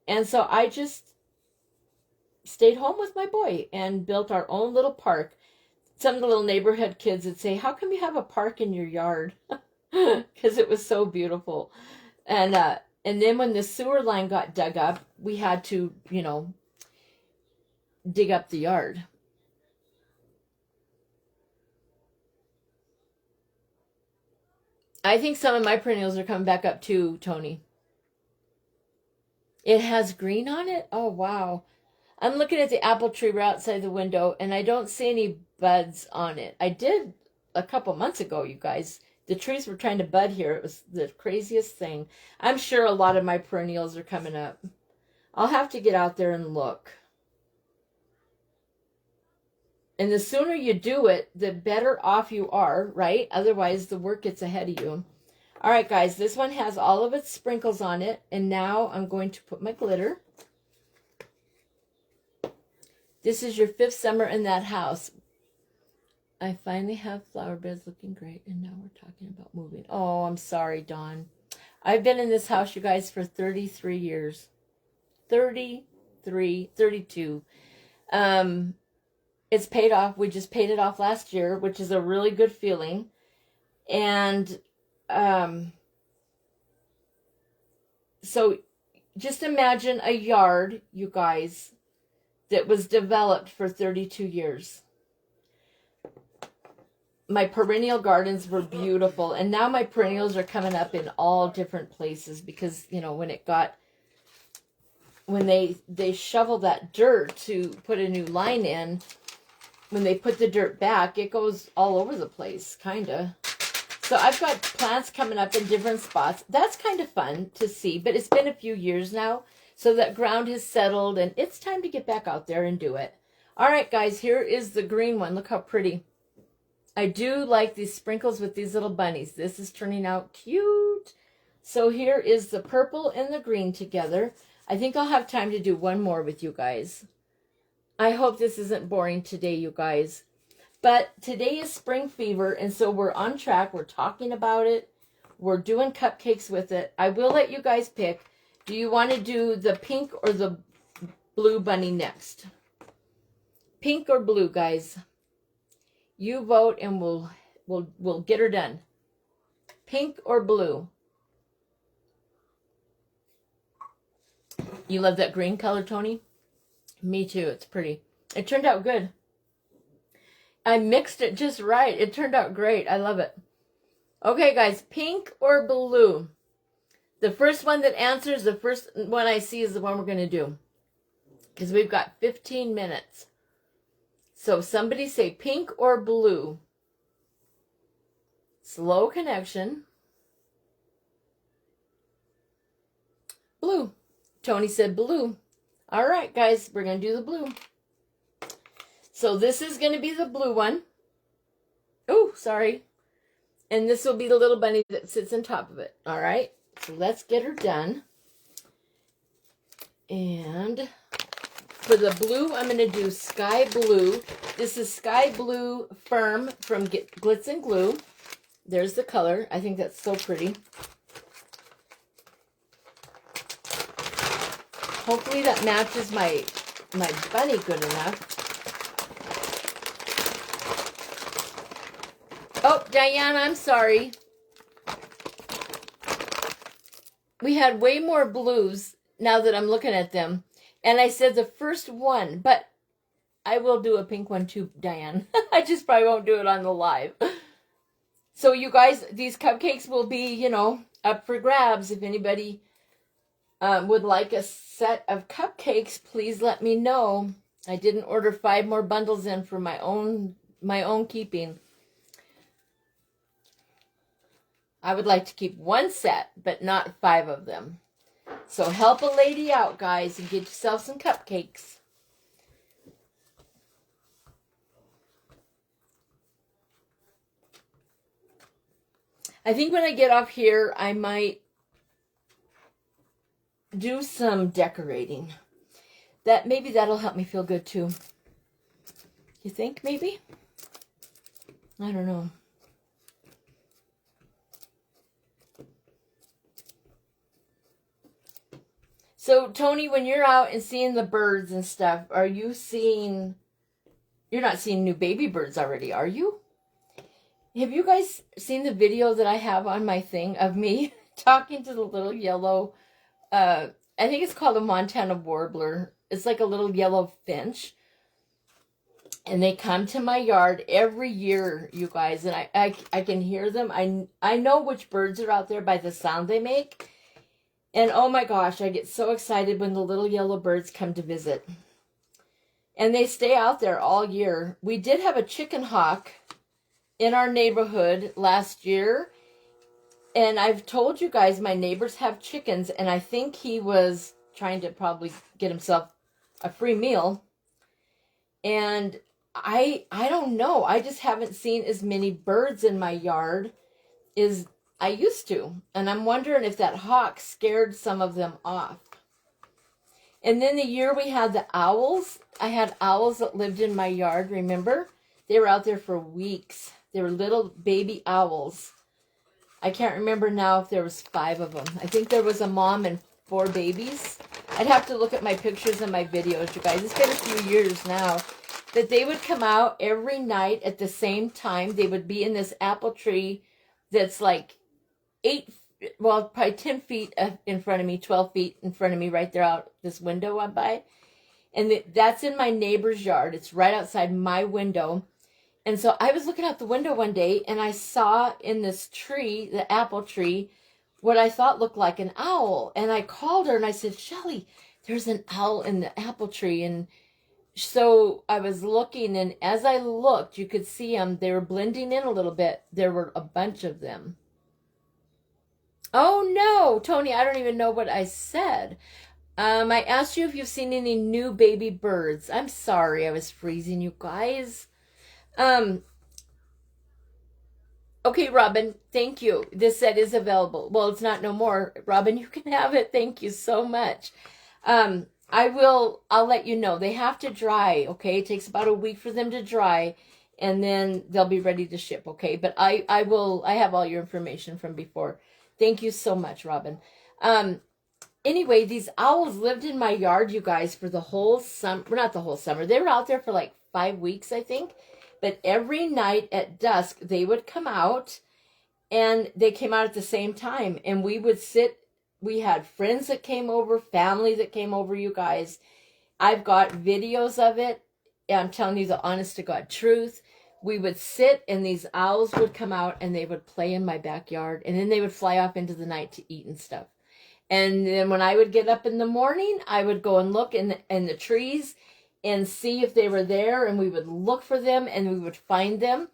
And so I just stayed home with my boy and built our own little park. Some of the little neighborhood kids would say, how come you have a park in your yard? Because it was so beautiful. And then when the sewer line got dug up, we had to, you know, dig up the yard. I think some of my perennials are coming back up too, Tony. It has green on it? Oh, wow. I'm looking at the apple tree right outside the window, and I don't see any buds on it. I did a couple months ago, you guys. The trees were trying to bud here. It was the craziest thing. I'm sure a lot of my perennials are coming up. I'll have to get out there and look. And the sooner you do it, the better off you are, right? Otherwise, the work gets ahead of you. All right, guys, this one has all of its sprinkles on it. And now I'm going to put my glitter. This is your 5th summer in that house. I finally have flower beds looking great. And now we're talking about moving. Oh, I'm sorry, Dawn. I've been in this house, you guys, for 33 years. 32. It's paid off. We just paid it off last year, which is a really good feeling. And so just imagine a yard, you guys, that was developed for 32 years. My perennial gardens were beautiful. And now my perennials are coming up in all different places because, you know, when they shovel that dirt to put a new line in, when they put the dirt back, it goes all over the place, kind of. So I've got plants coming up in different spots. That's kind of fun to see, but it's been a few years now, so that ground has settled, and it's time to get back out there and do it. All right, guys, here is the green one. Look how pretty. I do like these sprinkles with these little bunnies. This is turning out cute. So here is the purple and the green together. I think I'll have time to do one more with you guys. I hope this isn't boring today, you guys. But today is spring fever, and so we're on track. We're talking about it. We're doing cupcakes with it. I will let you guys pick. Do you want to do the pink or the blue bunny next? Pink or blue, guys? You vote, and we'll get her done. Pink or blue? You love that green color, Tony? Me too. It's pretty. It turned out good. I mixed it just right. It turned out great. I love it. Okay, guys. Pink or blue? The first one that answers, the first one I see is the one we're going to do. because we've got 15 minutes. So somebody say pink or blue. Slow connection. Blue. Tony said blue. All right, guys, we're going to do the blue. So this is going to be the blue one. Oh, sorry. And this will be the little bunny that sits on top of it. All right. So let's get her done. And for the blue, I'm going to do sky blue. This is sky blue firm from Glitz and Glue. There's the color. I think that's so pretty. Hopefully that matches my bunny good enough. Oh, Diana, I'm sorry. We had way more blues now that I'm looking at them. And I said the first one, but I will do a pink one too, Diane. I just probably won't do it on the live. So you guys, these cupcakes will be, you know, up for grabs. If anybody would like a set of cupcakes, please let me know. I didn't order 5 more bundles in for my own keeping. I would like to keep 1 set, but not 5 of them. So help a lady out, guys, and get yourself some cupcakes. I think when I get off here, I might do some decorating. Maybe that'll help me feel good too. You think maybe? I don't know. So, Tony, when you're out and seeing the birds and stuff, are you seeing... You're not seeing new baby birds already, are you? Have you guys seen the video that I have on my thing of me talking to the little yellow... I think it's called a Montana warbler. It's like a little yellow finch. And they come to my yard every year, you guys. And I can hear them. I know which birds are out there by the sound they make. And oh my gosh, I get so excited when the little yellow birds come to visit. And they stay out there all year. We did have a chicken hawk in our neighborhood last year. And I've told you guys, my neighbors have chickens. And I think he was trying to probably get himself a free meal. And I don't know. I just haven't seen as many birds in my yard as I used to. And I'm wondering if that hawk scared some of them off. And then the year we had the owls, I had owls that lived in my yard, remember? They were out there for weeks. They were little baby owls. I can't remember now if there was 5 of them. I think there was a mom and 4 babies. I'd have to look at my pictures and my videos, you guys. It's been a few years now. That they would come out every night at the same time. They would be in this apple tree that's like 10 feet in front of me, 12 feet in front of me, right there out this window I'm by. And that's in my neighbor's yard. It's right outside my window. And so I was looking out the window one day and I saw in this tree, the apple tree, what I thought looked like an owl. And I called her and I said, Shelly, there's an owl in the apple tree. And so I was looking, and as I looked, you could see them. They were blending in a little bit. There were a bunch of them. Oh, no, Tony, I don't even know what I said. I asked you if you've seen any new baby birds. I'm sorry, I was freezing you guys. Okay, Robin, thank you. This set is available. Well, it's not no more. Robin, you can have it. Thank you so much. I'll let you know. They have to dry, okay? It takes about a week for them to dry, and then they'll be ready to ship, okay? But I have all your information from before. Thank you so much, Robin. Anyway, these owls lived in my yard, you guys, for the whole summer. Well, not the whole summer. They were out there for like 5 weeks, I think. But every night at dusk, they would come out, and they came out at the same time. And we would sit. We had friends that came over, family that came over, you guys. I've got videos of it. I'm telling you the honest to God truth. We would sit, and these owls would come out, and they would play in my backyard. And then they would fly off into the night to eat and stuff. And then when I would get up in the morning, I would go and look in the trees and see if they were there, and we would look for them and we would find them.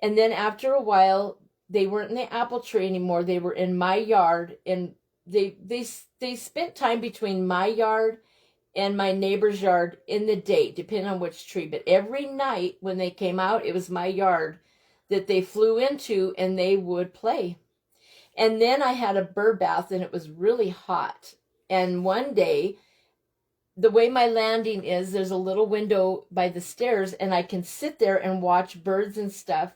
And then after a while, they weren't in the apple tree anymore. They were in my yard, and they spent time between my yard and my neighbor's yard in the day, depending on which tree. But every night when they came out, it was my yard that they flew into, and they would play. And then I had a bird bath, and it was really hot. And one day, the way my landing is, there's a little window by the stairs, and I can sit there and watch birds and stuff.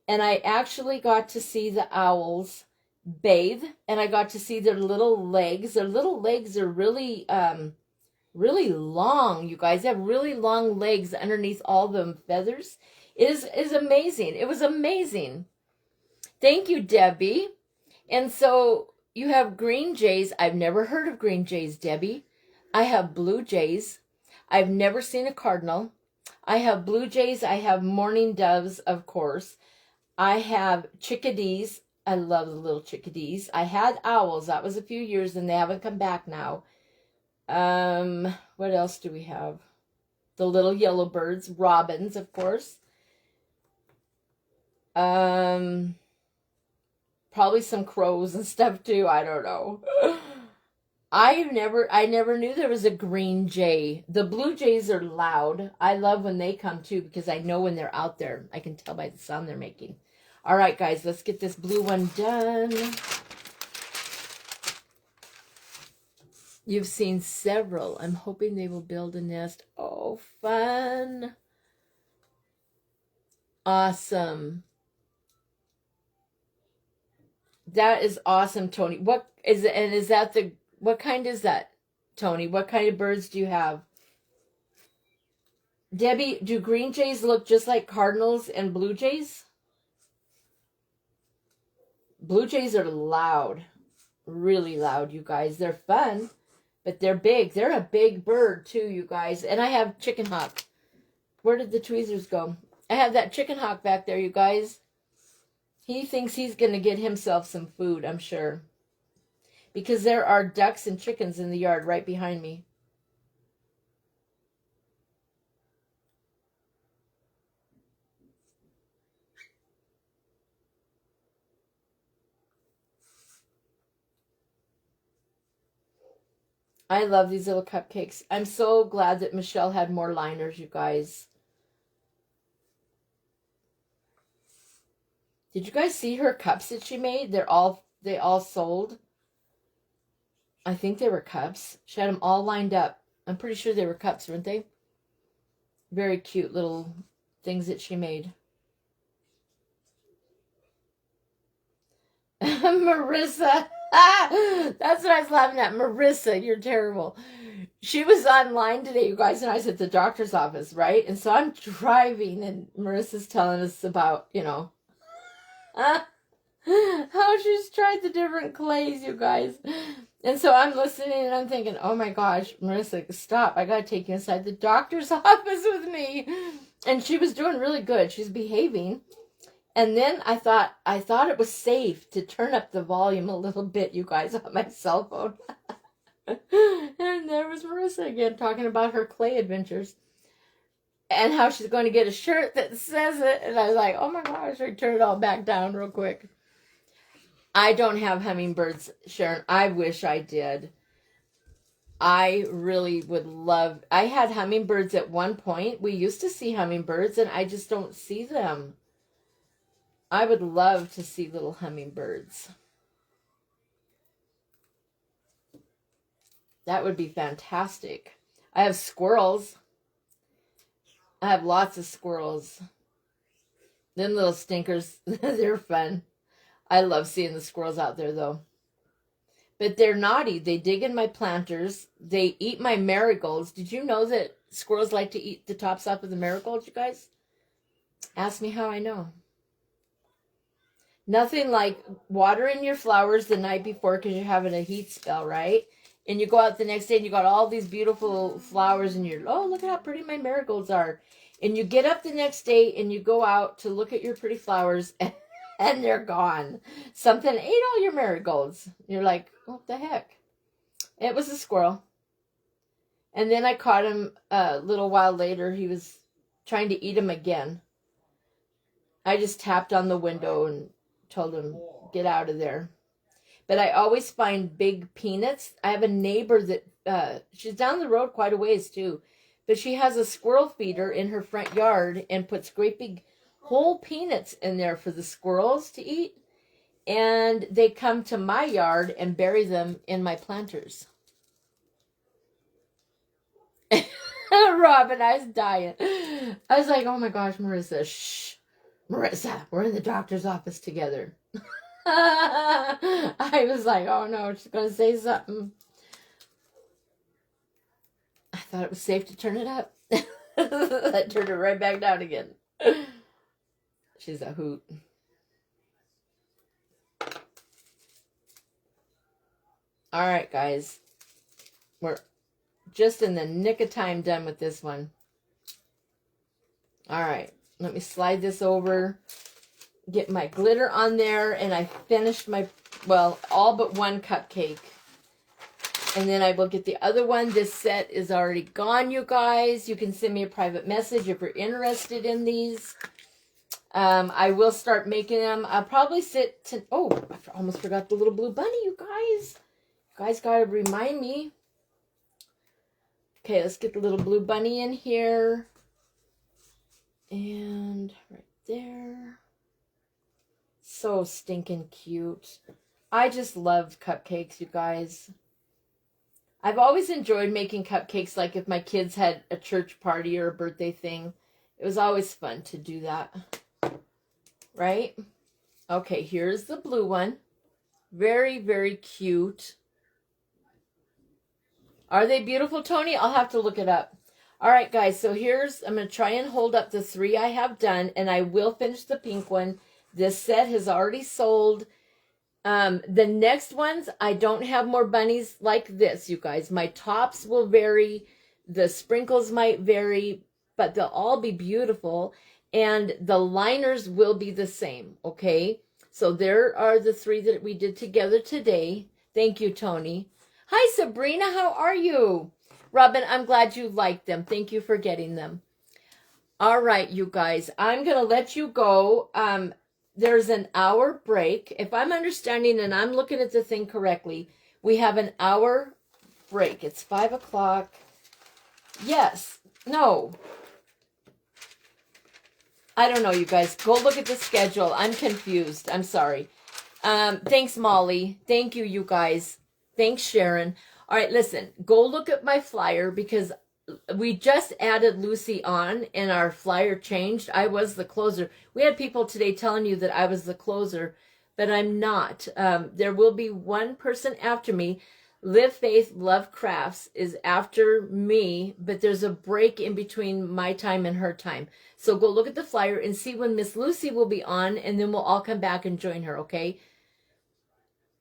And I actually got to see the owls bathe, and I got to see their little legs. Their little legs are really, really long, you guys. They have really long legs underneath all the feathers. It is amazing. It was amazing. Thank you, Debbie. And so you have green jays. I've never heard of green jays, Debbie. I have blue jays. I've never seen a cardinal. I have blue jays. I have mourning doves, of course. I have chickadees. I love the little chickadees. I had owls. That was a few years, and they haven't come back now. What else do we have? The little yellow birds, robins, of course. Probably some crows and stuff too. I don't know. I never knew there was a green jay. The blue jays are loud. I love when they come too, because I know when they're out there. I can tell by the sound they're making. All right, guys, let's get this blue one done. You've seen several. I'm hoping they will build a nest. Oh, fun. Awesome. That is awesome, Tony. What is it? And is that what kind is that, Tony? What kind of birds do you have? Debbie, do green jays look just like cardinals and blue jays? Blue jays are loud, really loud, you guys. They're fun, but they're big. They're a big bird too, you guys. And I have chicken hawk. Where did the tweezers go? I have that chicken hawk back there, you guys. He thinks he's going to get himself some food, I'm sure. Because there are ducks and chickens in the yard right behind me. I love these little cupcakes. I'm so glad that Michelle had more liners, you guys. Did you guys see her cups that she made? They all sold. I think they were cups. She had them all lined up. I'm pretty sure they were cups, weren't they? Very cute little things that she made. Marissa. That's what I was laughing at. Marissa, you're terrible. She was online today, you guys, and I was at the doctor's office, right? And so I'm driving, and Marissa's telling us about, how she's tried the different clays, you guys. And so I'm listening, and I'm thinking, oh my gosh, Marissa, stop. I got to take you inside the doctor's office with me. And she was doing really good. She's behaving. And then I thought it was safe to turn up the volume a little bit, you guys, on my cell phone. And there was Marissa again talking about her clay adventures and how she's going to get a shirt that says it. And I was like, oh my gosh, I turned it all back down real quick. I don't have hummingbirds, Sharon. I wish I did. I really would love. I had hummingbirds at one point. We used to see hummingbirds, and I just don't see them. I would love to see little hummingbirds. That would be fantastic. I have squirrels. I have lots of squirrels. Them little stinkers, they're fun. I love seeing the squirrels out there, though. But they're naughty. They dig in my planters. They eat my marigolds. Did you know that squirrels like to eat the tops off of the marigolds, you guys? Ask me how I know. Nothing like watering your flowers the night before because you're having a heat spell, right? And you go out the next day and you got all these beautiful flowers and you're, oh, look at how pretty my marigolds are. And you get up the next day and you go out to look at your pretty flowers and they're gone. Something ate all your marigolds. You're like, what the heck? It was a squirrel. And then I caught him a little while later. He was trying to eat him again. I just tapped on the window and told him, get out of there. But I always find big peanuts. I have a neighbor that, she's down the road quite a ways too. But she has a squirrel feeder in her front yard and puts great big whole peanuts in there for the squirrels to eat. And they come to my yard and bury them in my planters. Robin, I was dying. I was like, oh my gosh, Marissa, shh. Marissa, we're in the doctor's office together. I was like, oh no, she's going to say something. I thought it was safe to turn it up. I turned it right back down again. She's a hoot. All right, guys. We're just in the nick of time done with this one. All right. Let me slide this over. Get my glitter on there. And I finished my, well, all but one cupcake. And then I will get the other one. This set is already gone, you guys. You can send me a private message if you're interested in these. I will start making them. I'll probably sit to, oh, I almost forgot the little blue bunny, you guys. You guys got to remind me. Okay, let's get the little blue bunny in here. And right there. So stinking cute. I just love cupcakes, you guys. I've always enjoyed making cupcakes, like if my kids had a church party or a birthday thing. It was always fun to do that. Right? Okay, here's the blue one. Very, very cute. Are they beautiful, Tony? I'll have to look it up. All right, guys, so here's, I'm going to try and hold up the 3 I have done, and I will finish the pink one. This set has already sold. The next ones, I don't have more bunnies like this, you guys. My tops will vary. The sprinkles might vary, but they'll all be beautiful. And the liners will be the same, okay? So there are the 3 that we did together today. Thank you, Tony. Hi, Sabrina. How are you? Robin, I'm glad you liked them. Thank you for getting them. All right, you guys. I'm going to let you go. There's an hour break. If I'm understanding and I'm looking at the thing correctly, we have an hour break. It's 5 o'clock. Yes. No. I don't know, you guys. Go look at the schedule. I'm confused. I'm sorry. Thanks, Molly. Thank you, you guys. Thanks, Sharon. All right, listen. Go look at my flyer because we just added Lucy on and our flyer changed. I was the closer. We had people today telling you that I was the closer, but I'm not. There will be one person after me. Live Faith, Love Crafts is after me, but there's a break in between my time and her time. So go look at the flyer and see when Miss Lucy will be on, and then we'll all come back and join her, okay?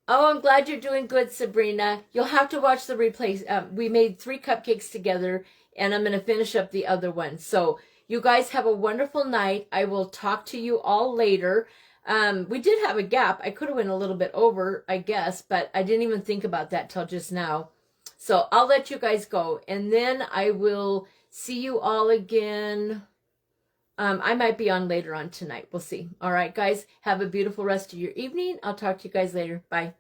Oh, I'm glad you're doing good, Sabrina. You'll have to watch the replay. We made 3 cupcakes together, and I'm going to finish up the other one. So you guys have a wonderful night. I will talk to you all later. We did have a gap. I could have went a little bit over, I guess, but I didn't even think about that till just now. So I'll let you guys go, and then I will see you all again. I might be on later on tonight. We'll see. All right, guys. Have a beautiful rest of your evening. I'll talk to you guys later. Bye.